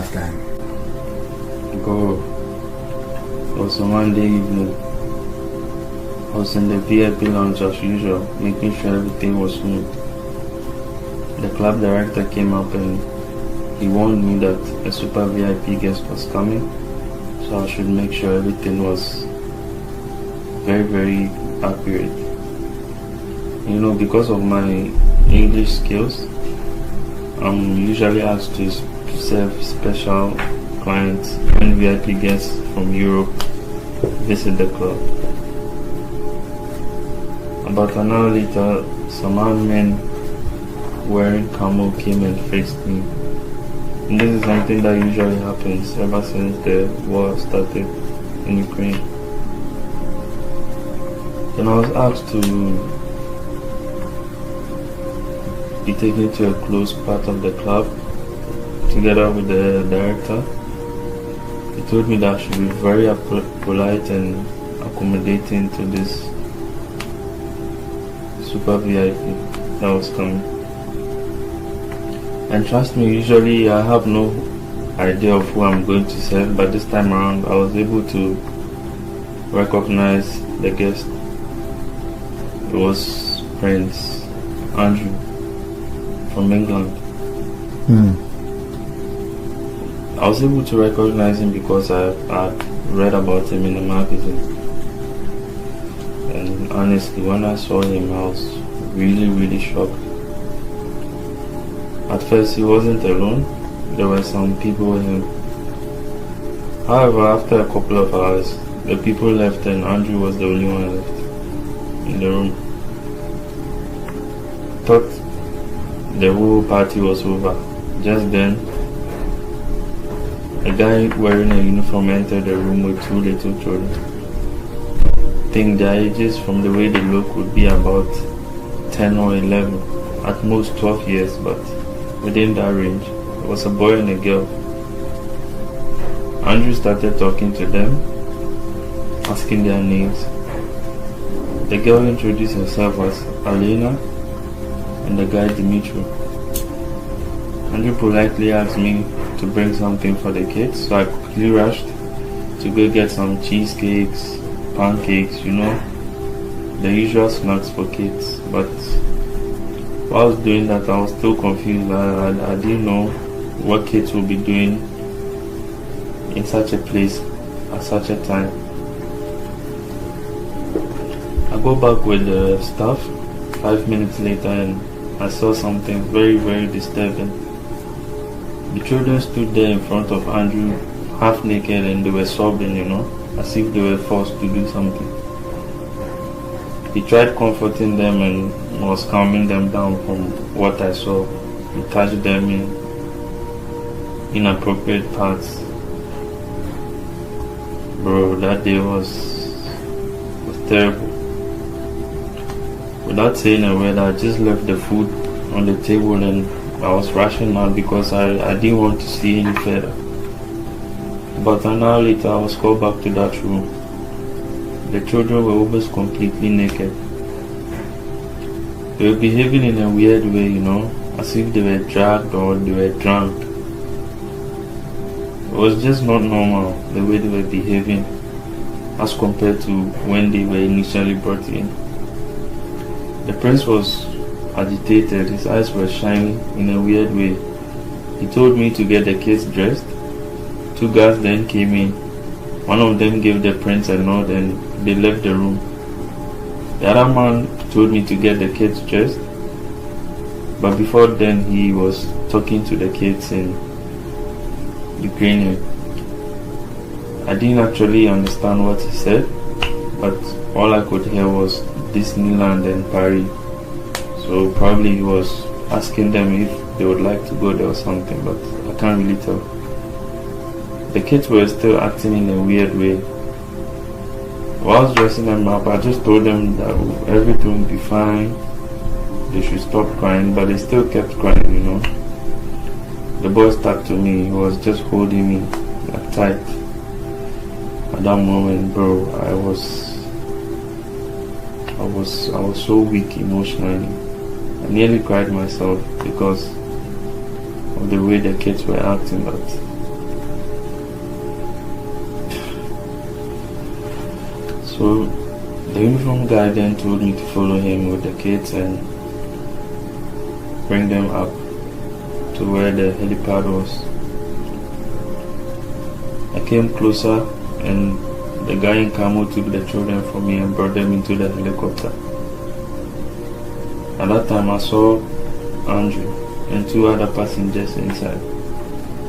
last time? Bro, it was a Monday evening. I was in the VIP lounge as usual, making sure everything was smooth. The club director came up and he warned me that a super VIP guest was coming, so I should make sure everything was very, very accurate. You know, because of my English skills, I'm usually asked to serve special clients when VIP guests from Europe visit the club. About an hour later, some armed men wearing camo came and faced me. And this is something that usually happens ever since the war started in Ukraine. Then I was asked to be taken to a close part of the club together with the director. He told me that I should be very polite and accommodating to this super VIP that was coming. And trust me, usually I have no idea of who I'm going to serve, but this time around I was able to recognize the guest. It was Prince Andrew from England. I was able to recognize him because I read about him in the magazine. And honestly, when I saw him, I was really, really shocked. At first, he wasn't alone. There were some people with him. However, after a couple of hours, the people left and Andrew was the only one left in the room. Thought the whole party was over. Just then, a guy wearing a uniform entered the room with two little children. I think their ages, from the way they look, would be about 10 or 11, at most 12 years, but within that range. It was a boy and a girl. Andrew started talking to them, asking their names. The girl introduced herself as Alena and the guy Dimitri. Andrew politely asked me to bring something for the kids, so I quickly rushed to go get some cheesecakes, pancakes, you know, the usual snacks for kids. But while I was doing that, I was still confused. I didn't know what kids would be doing in such a place at such a time. I go back with the staff 5 minutes later and I saw something very, very disturbing. The children stood there in front of Andrew, half naked, and they were sobbing, you know, as if they were forced to do something. He tried comforting them and was calming them down from what I saw. He touched them in inappropriate parts. Bro, that day was terrible. Without saying a word, I just left the food on the table and I was rushing out because I didn't want to see any further. But an hour later, I was called back to that room. The children were almost completely naked. They were behaving in a weird way, you know, as if they were dragged or they were drunk. It was just not normal the way they were behaving as compared to when they were initially brought in. The prince was agitated, his eyes were shining in a weird way. He told me to get the kids dressed. Two guards then came in. One of them gave the prince a nod and they left the room. The other man told me to get the kids dressed, but before then he was talking to the kids in Ukrainian. I didn't actually understand what he said, but all I could hear was Disneyland and Paris. So probably he was asking them if they would like to go there or something, but I can't really tell. The kids were still acting in a weird way. While I was dressing them up, I just told them that everything would be fine, they should stop crying, but they still kept crying, you know. The boy stuck to me, he was just holding me like tight. At that moment, bro, I was so weak emotionally. I nearly cried myself because of the way the kids were acting, but So the uniform guy then told me to follow him with the kids and bring them up to where the helipad was. I came closer and the guy in camo took the children from me and brought them into the helicopter. At that time I saw Andrew and 2 other passengers inside.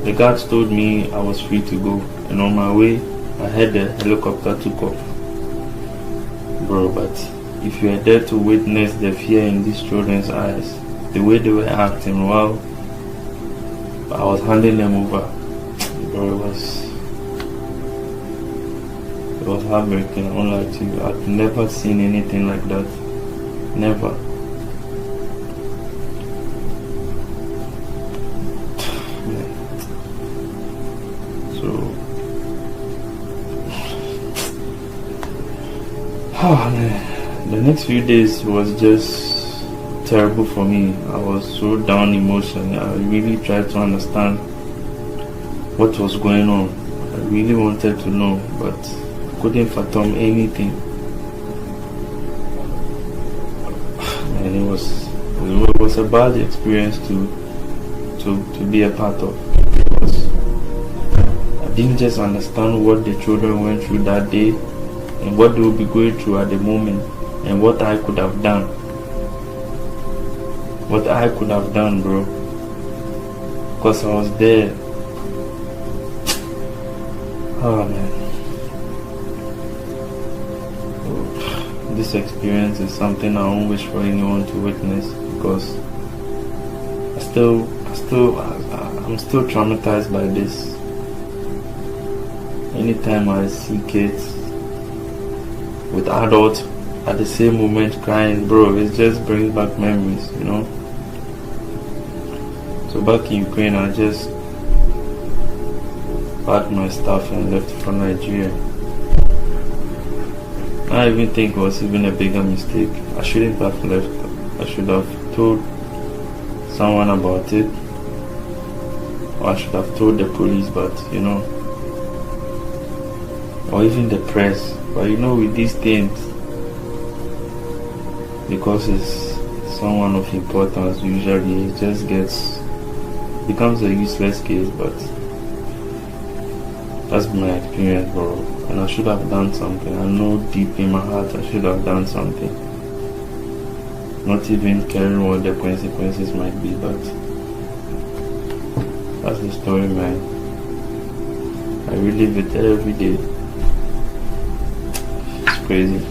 The guards told me I was free to go, and on my way I heard the helicopter took off. Bro, but if you are there to witness the fear in these children's eyes, the way they were acting while I was handing them over, bro, it was heartbreaking. I won't lie to you. I've never seen anything like that. Never. So, oh man, the next few days was just terrible for me. I was so down emotionally. I really tried to understand what was going on. I really wanted to know, but couldn't fathom anything. And it was a bad experience to be a part of, because I didn't just understand what the children went through that day and what they would be going through at the moment, and what I could have done. What I could have done, bro, because I was there. Oh man. This experience is something I don't wish for anyone to witness, because I'm still traumatized by this. Anytime I see kids with adults at the same moment crying, bro, it just brings back memories, you know. So back in Ukraine, I just packed my stuff and left for Nigeria. I even think it was even a bigger mistake. I shouldn't have left. I should have told someone about it, or I should have told the police, but you know, or even the press. But you know, with these things, because it's someone of importance, usually it just becomes a useless case. But that's my experience, bro. And I should have done something. I know deep in my heart I should have done something. Not even caring what the consequences might be, but that's the story, man. I relive it every day. It's crazy.